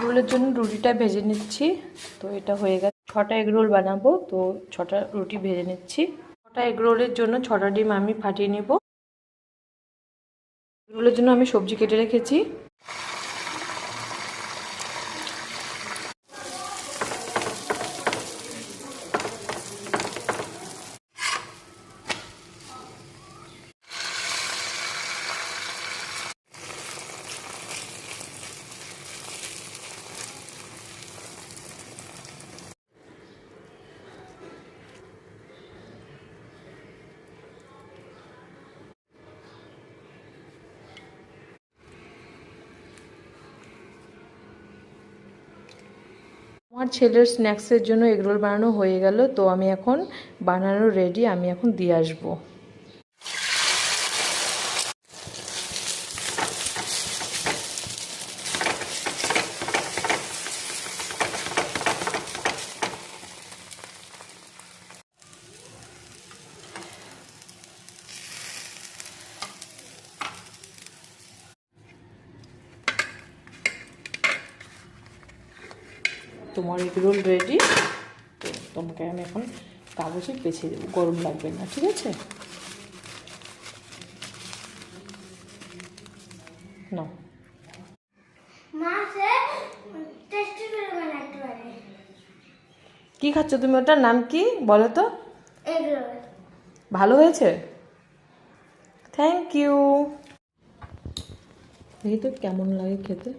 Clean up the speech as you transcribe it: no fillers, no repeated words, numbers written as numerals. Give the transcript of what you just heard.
রোলের জন্য রুটিটা ভেজে নিচ্ছি। তো এটা হয়ে গেছে। 6টা এগ রোল বানাবো, তো 6টা রুটি ভেজে নিচ্ছি। 6টা এগ রোলের জন্য 6টা ডিম আমি ফাটিয়ে নিব। এগ রোলের জন্য আমি সবজি কেটে রেখেছি। আমার ছেলের স্ন্যাক্সের জন্য এগরোল বানানো হয়ে গেল। তো আমি এখন বানানো রেডি, আমি এখন দিয়ে আসবো। তোমার এগরোল রেডি। তো তোমাকে আমি এখন কাগজে পেঁচিয়ে দেবো, গরম লাগবে না, ঠিক আছে? নাও। কি খাচ্ছ তুমি? ওটার নাম কি বলো তো? ভালো হয়েছে? Thank you. দেখি তো কেমন লাগে খেতে।